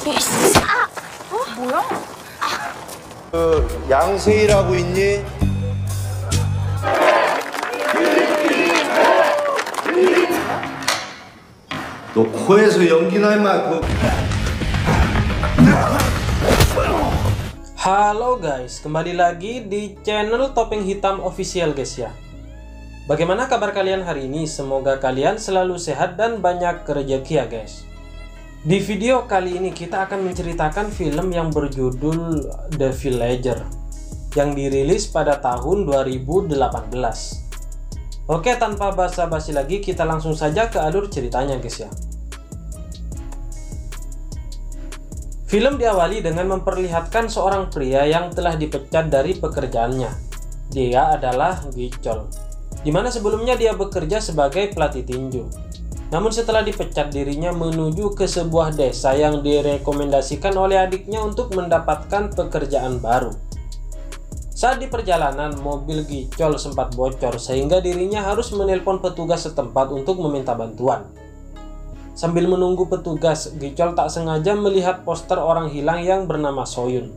뭐야? 양세희라고 있니? 너 코에서 연기나 임마. Halo guys, kembali lagi di channel Topeng Hitam Official guys ya. Bagaimana kabar kalian hari ini? Semoga kalian selalu sehat dan banyak rezeki ya guys. Di video kali ini kita akan menceritakan film yang berjudul The Villager yang dirilis pada tahun 2018. Oke, tanpa basa-basi lagi kita langsung saja ke alur ceritanya guys ya. Film diawali dengan memperlihatkan seorang pria yang telah dipecat dari pekerjaannya. Dia adalah Gicol, dimana sebelumnya dia bekerja sebagai pelatih tinju. Namun setelah dipecat, dirinya menuju ke sebuah desa yang direkomendasikan oleh adiknya untuk mendapatkan pekerjaan baru. Saat di perjalanan, mobil Gicol sempat bocor sehingga dirinya harus menelpon petugas setempat untuk meminta bantuan. Sambil menunggu petugas, Gicol tak sengaja melihat poster orang hilang yang bernama Soyun.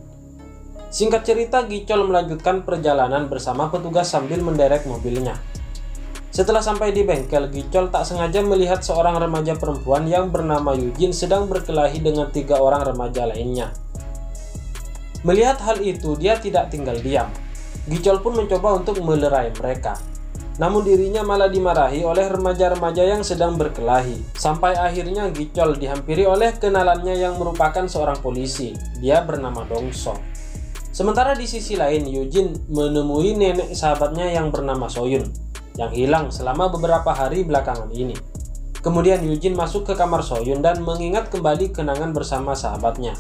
Singkat cerita, Gicol melanjutkan perjalanan bersama petugas sambil menderek mobilnya. Setelah sampai di bengkel, Gicol tak sengaja melihat seorang remaja perempuan yang bernama Yujin sedang berkelahi dengan 3 orang remaja lainnya. Melihat hal itu, dia tidak tinggal diam. Gicol pun mencoba untuk melerai mereka. Namun dirinya malah dimarahi oleh remaja-remaja yang sedang berkelahi. Sampai akhirnya Gicol dihampiri oleh kenalannya yang merupakan seorang polisi. Dia bernama Dongso. Sementara di sisi lain, Yujin menemui nenek sahabatnya yang bernama Soyun yang hilang selama beberapa hari belakangan ini. Kemudian Yujin masuk ke kamar Soyun dan mengingat kembali kenangan bersama sahabatnya.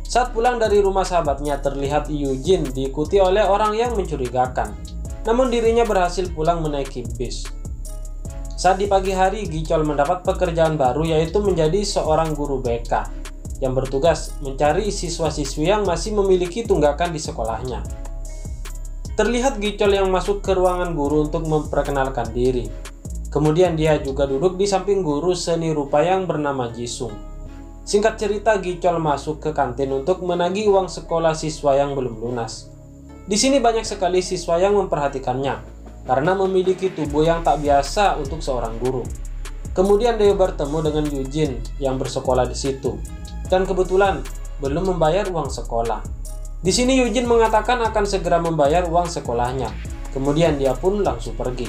Saat pulang dari rumah sahabatnya, terlihat Yujin diikuti oleh orang yang mencurigakan. Namun dirinya berhasil pulang menaiki bis. Saat di pagi hari, Gicol mendapat pekerjaan baru, yaitu menjadi seorang guru BK yang bertugas mencari siswa-siswi yang masih memiliki tunggakan di sekolahnya. Terlihat Gicol yang masuk ke ruangan guru untuk memperkenalkan diri. Kemudian dia juga duduk di samping guru seni rupa yang bernama Jisung. Singkat cerita, Gicol masuk ke kantin untuk menagih uang sekolah siswa yang belum lunas. Di sini banyak sekali siswa yang memperhatikannya karena memiliki tubuh yang tak biasa untuk seorang guru. Kemudian dia bertemu dengan Yujin yang bersekolah di situ dan kebetulan belum membayar uang sekolah. Di sini Yujin mengatakan akan segera membayar uang sekolahnya. Kemudian dia pun langsung pergi.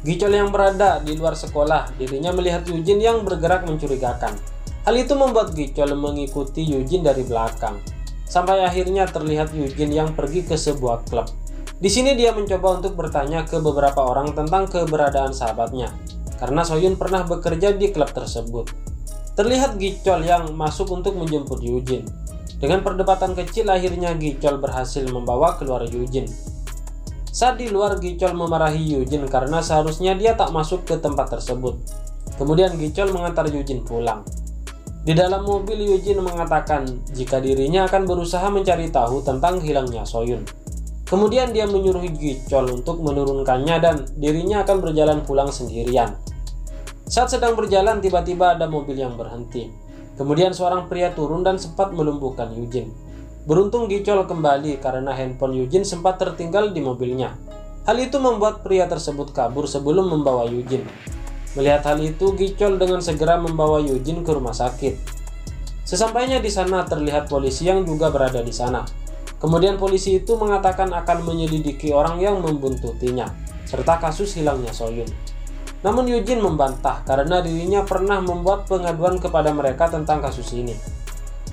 Gicol yang berada di luar sekolah, dirinya melihat Yujin yang bergerak mencurigakan. Hal itu membuat Gicol mengikuti Yujin dari belakang. Sampai akhirnya terlihat Yujin yang pergi ke sebuah klub. Di sini dia mencoba untuk bertanya ke beberapa orang tentang keberadaan sahabatnya, karena Soyun pernah bekerja di klub tersebut. Terlihat Gicol yang masuk untuk menjemput Yujin. Dengan perdebatan kecil, akhirnya Gicol berhasil membawa keluar Yujin. Saat di luar, Gicol memarahi Yujin karena seharusnya dia tak masuk ke tempat tersebut. Kemudian Gicol mengantar Yujin pulang. Di dalam mobil, Yujin mengatakan jika dirinya akan berusaha mencari tahu tentang hilangnya Soyun. Kemudian dia menyuruh Gicol untuk menurunkannya dan dirinya akan berjalan pulang sendirian. Saat sedang berjalan, tiba-tiba ada mobil yang berhenti. Kemudian seorang pria turun dan sempat melumpuhkan Yujin. Beruntung Gicol kembali karena handphone Yujin sempat tertinggal di mobilnya. Hal itu membuat pria tersebut kabur sebelum membawa Yujin. Melihat hal itu, Gicol dengan segera membawa Yujin ke rumah sakit. Sesampainya di sana, terlihat polisi yang juga berada di sana. Kemudian polisi itu mengatakan akan menyelidiki orang yang membuntutinya, serta kasus hilangnya Soyun. Namun Yujin membantah karena dirinya pernah membuat pengaduan kepada mereka tentang kasus ini.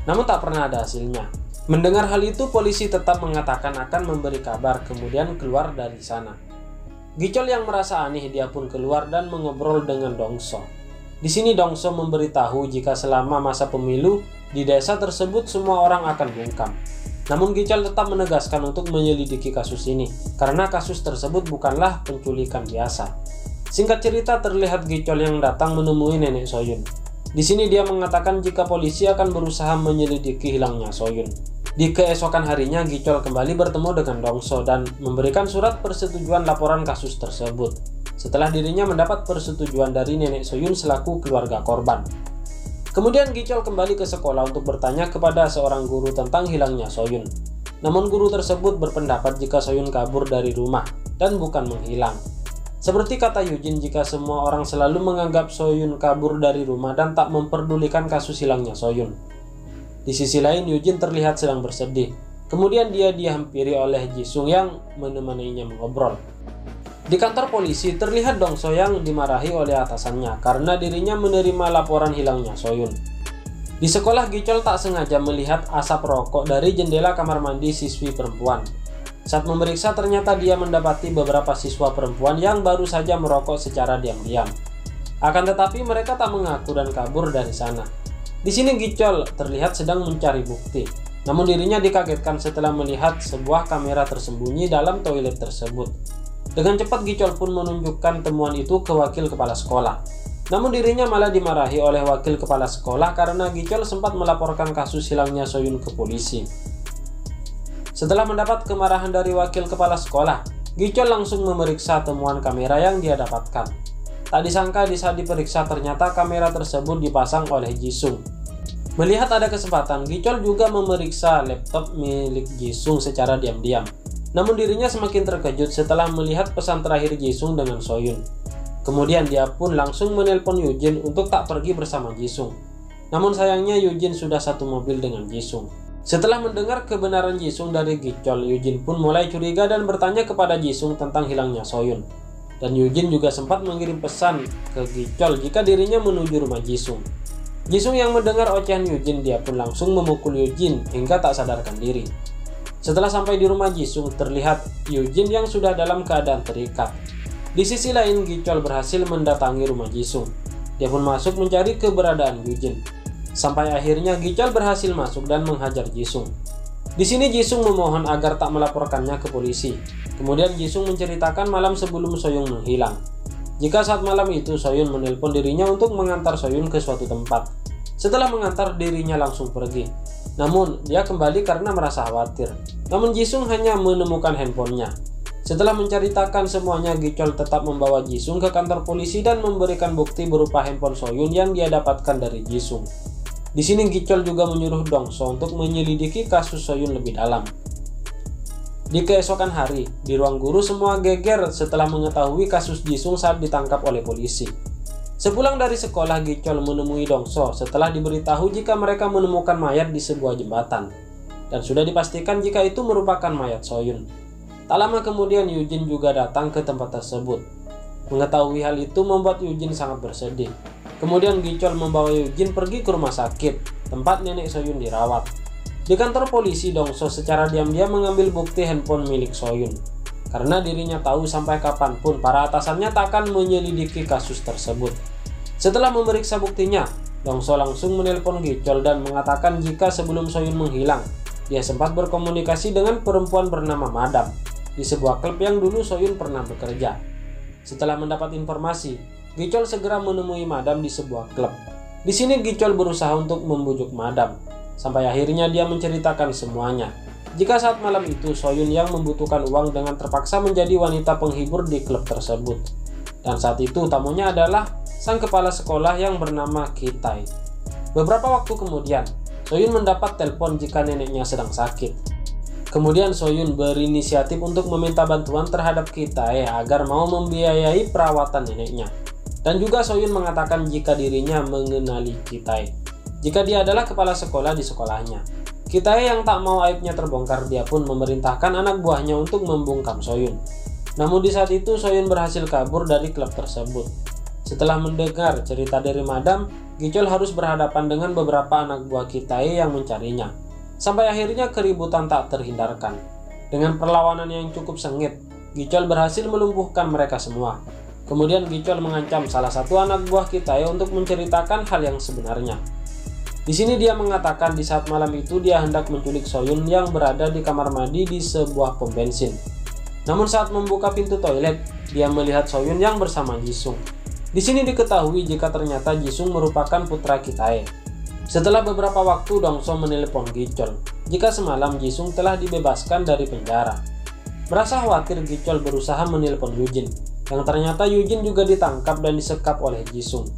Namun tak pernah ada hasilnya. Mendengar hal itu, polisi tetap mengatakan akan memberi kabar, kemudian keluar dari sana. Gicol yang merasa aneh, dia pun keluar dan mengobrol dengan Dongso. Di sini Dongso memberitahu jika selama masa pemilu di desa tersebut semua orang akan bungkam. Namun Gicol tetap menegaskan untuk menyelidiki kasus ini karena kasus tersebut bukanlah penculikan biasa. Singkat cerita, terlihat Gicol yang datang menemui nenek Soyun. Di sini dia mengatakan jika polisi akan berusaha menyelidiki hilangnya Soyun. Di keesokan harinya, Gicol kembali bertemu dengan Dongso dan memberikan surat persetujuan laporan kasus tersebut. Setelah dirinya mendapat persetujuan dari nenek Soyun selaku keluarga korban. Kemudian Gicol kembali ke sekolah untuk bertanya kepada seorang guru tentang hilangnya Soyun. Namun guru tersebut berpendapat jika Soyun kabur dari rumah dan bukan menghilang. Seperti kata Yujin, jika semua orang selalu menganggap Soyun kabur dari rumah dan tak memperdulikan kasus hilangnya Soyun. Di sisi lain, Yujin terlihat sedang bersedih. Kemudian dia dihampiri oleh Jisung yang menemaninya mengobrol. Di kantor polisi, terlihat Dongso yang dimarahi oleh atasannya karena dirinya menerima laporan hilangnya Soyun. Di sekolah, Gicol tak sengaja melihat asap rokok dari jendela kamar mandi siswi perempuan. Saat memeriksa, ternyata dia mendapati beberapa siswa perempuan yang baru saja merokok secara diam-diam. Akan tetapi mereka tak mengaku dan kabur dari sana. Di sini Gicol terlihat sedang mencari bukti. Namun dirinya dikagetkan setelah melihat sebuah kamera tersembunyi dalam toilet tersebut. Dengan cepat Gicol pun menunjukkan temuan itu ke wakil kepala sekolah. Namun dirinya malah dimarahi oleh wakil kepala sekolah karena Gicol sempat melaporkan kasus hilangnya Soyun ke polisi. Setelah mendapat kemarahan dari wakil kepala sekolah, Gicol langsung memeriksa temuan kamera yang dia dapatkan. Tak disangka di saat diperiksa ternyata kamera tersebut dipasang oleh Jisung. Melihat ada kesempatan, Gicol juga memeriksa laptop milik Jisung secara diam-diam. Namun dirinya semakin terkejut setelah melihat pesan terakhir Jisung dengan Soyun. Kemudian dia pun langsung menelpon Yujin untuk tak pergi bersama Jisung. Namun sayangnya Yujin sudah satu mobil dengan Jisung. Setelah mendengar kebenaran Jisung dari Gicol, Yujin pun mulai curiga dan bertanya kepada Jisung tentang hilangnya Soyun. Dan Yujin juga sempat mengirim pesan ke Gicol jika dirinya menuju rumah Jisung. Jisung yang mendengar ocehan Yujin, dia pun langsung memukul Yujin hingga tak sadarkan diri. Setelah sampai di rumah Jisung, terlihat Yujin yang sudah dalam keadaan terikat. Di sisi lain, Gicol berhasil mendatangi rumah Jisung. Dia pun masuk mencari keberadaan Yujin. Sampai akhirnya Gicol berhasil masuk dan menghajar Jisung. Di sini Jisung memohon agar tak melaporkannya ke polisi. Kemudian Jisung menceritakan malam sebelum Soyun menghilang. Jika saat malam itu Soyun menelpon dirinya untuk mengantar Soyun ke suatu tempat. Setelah mengantar, dirinya langsung pergi. Namun dia kembali karena merasa khawatir. Namun Jisung hanya menemukan handphonenya. Setelah menceritakan semuanya, Gicol tetap membawa Jisung ke kantor polisi dan memberikan bukti berupa handphone Soyun yang dia dapatkan dari Jisung. Di sini Gicol juga menyuruh Dongso untuk menyelidiki kasus Soyun lebih dalam. Di keesokan hari, di ruang guru semua geger setelah mengetahui kasus Jisung saat ditangkap oleh polisi. Sepulang dari sekolah, Gicol menemui Dongso setelah diberitahu jika mereka menemukan mayat di sebuah jembatan. Dan sudah dipastikan jika itu merupakan mayat Soyun. Tak lama kemudian Yujin juga datang ke tempat tersebut. Mengetahui hal itu membuat Yujin sangat bersedih. Kemudian Gicol membawa Yujin pergi ke rumah sakit, tempat nenek Soyun dirawat. Di kantor polisi, Dongso secara diam-diam mengambil bukti handphone milik Soyun. Karena dirinya tahu sampai kapanpun para atasannya tak akan menyelidiki kasus tersebut. Setelah memeriksa buktinya, Dongso langsung menelpon Gicol dan mengatakan jika sebelum Soyun menghilang, dia sempat berkomunikasi dengan perempuan bernama Madam di sebuah klub yang dulu Soyun pernah bekerja. Setelah mendapat informasi, Gicol segera menemui Madam di sebuah klub. Di sini Gicol berusaha untuk membujuk Madam, sampai akhirnya dia menceritakan semuanya. Jika saat malam itu Soyun yang membutuhkan uang dengan terpaksa menjadi wanita penghibur di klub tersebut. Dan saat itu tamunya adalah sang kepala sekolah yang bernama Kitai. Beberapa waktu kemudian, Soyun mendapat telepon jika neneknya sedang sakit. Kemudian Soyun berinisiatif untuk meminta bantuan terhadap Kitai agar mau membiayai perawatan neneknya. Dan juga Soyun mengatakan jika dirinya mengenali Kitai, jika dia adalah kepala sekolah di sekolahnya. Kitai yang tak mau aibnya terbongkar, dia pun memerintahkan anak buahnya untuk membungkam Soyun. Namun di saat itu Soyun berhasil kabur dari klub tersebut. Setelah mendengar cerita dari Madam, Gicol harus berhadapan dengan beberapa anak buah Kitai yang mencarinya. Sampai akhirnya keributan tak terhindarkan. Dengan perlawanan yang cukup sengit, Gicol berhasil melumpuhkan mereka semua. Kemudian Gicol mengancam salah satu anak buah Kitai untuk menceritakan hal yang sebenarnya. Di sini dia mengatakan di saat malam itu dia hendak menculik Soyun yang berada di kamar mandi di sebuah pom bensin. Namun saat membuka pintu toilet, dia melihat Soyun yang bersama Jisung. Di sini diketahui jika ternyata Jisung merupakan putra Kitai. Setelah beberapa waktu, Dongso menelpon Gicol jika semalam Jisung telah dibebaskan dari penjara. Merasa khawatir, Gicol berusaha menelpon Yujin, yang ternyata Yujin juga ditangkap dan disekap oleh Jisung.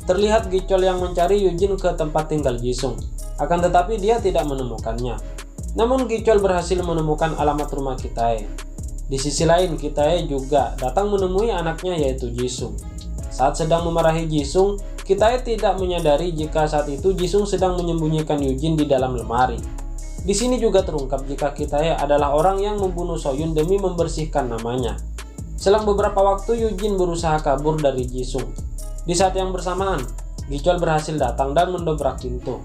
terlihat Gicol yang mencari Eugene ke tempat tinggal Jisung. Akan tetapi dia tidak menemukannya. Namun Gicol berhasil menemukan alamat rumah Kitae. Di sisi lain, Kitae juga datang menemui anaknya yaitu Jisung. Saat sedang memarahi Jisung, Kitae tidak menyadari jika saat itu Jisung sedang menyembunyikan Eugene di dalam lemari. Di sini juga terungkap jika Kitae adalah orang yang membunuh Soyun demi membersihkan namanya. Selang beberapa waktu, Eugene berusaha kabur dari Jisung. Di saat yang bersamaan, Gicol berhasil datang dan mendobrak pintu.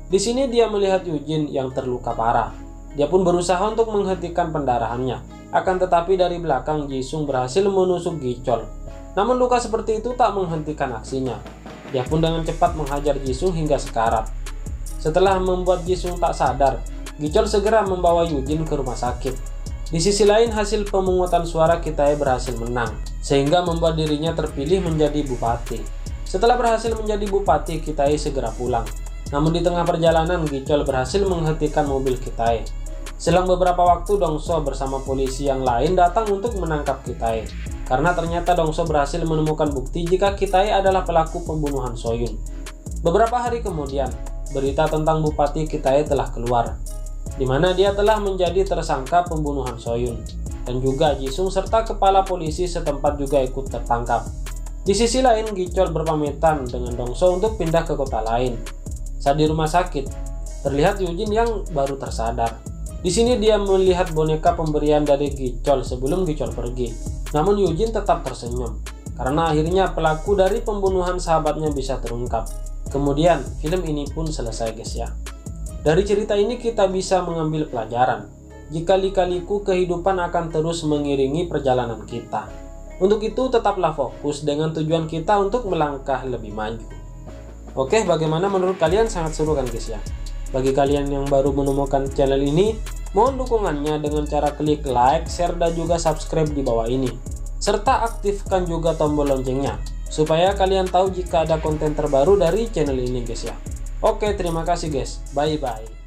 Di sini dia melihat Eugene yang terluka parah. Dia pun berusaha untuk menghentikan pendarahannya. Akan tetapi dari belakang Jisung berhasil menusuk Gicol. Namun luka seperti itu tak menghentikan aksinya. Dia pun dengan cepat menghajar Jisung hingga sekarat. Setelah membuat Jisung tak sadar, Gicol segera membawa Eugene ke rumah sakit. Di sisi lain, hasil pemungutan suara Kitae berhasil menang, sehingga membuat dirinya terpilih menjadi bupati. Setelah berhasil menjadi bupati, Kitae segera pulang. Namun di tengah perjalanan, Gicol berhasil menghentikan mobil Kitae. Selang beberapa waktu, Dongso bersama polisi yang lain datang untuk menangkap Kitae. Karena ternyata Dongso berhasil menemukan bukti jika Kitae adalah pelaku pembunuhan Soyun. Beberapa hari kemudian, berita tentang Bupati Kitae telah keluar, di mana dia telah menjadi tersangka pembunuhan Soyun, dan juga Jisung serta kepala polisi setempat juga ikut tertangkap. Di sisi lain, Gicol berpamitan dengan Dongso untuk pindah ke kota lain. Saat di rumah sakit, terlihat Eugene yang baru tersadar. Di sini dia melihat boneka pemberian dari Gicol sebelum Gicol pergi. Namun Eugene tetap tersenyum, karena akhirnya pelaku dari pembunuhan sahabatnya bisa terungkap. Kemudian, film ini pun selesai guys ya. Dari cerita ini kita bisa mengambil pelajaran, jika lika-liku kehidupan akan terus mengiringi perjalanan kita. Untuk itu tetaplah fokus dengan tujuan kita untuk melangkah lebih maju. Oke, bagaimana menurut kalian? Sangat seru kan guys ya? Bagi kalian yang baru menemukan channel ini, mohon dukungannya dengan cara klik like, share, dan juga subscribe di bawah ini. Serta aktifkan juga tombol loncengnya, supaya kalian tahu jika ada konten terbaru dari channel ini guys ya. Oke, terima kasih guys. Bye-bye.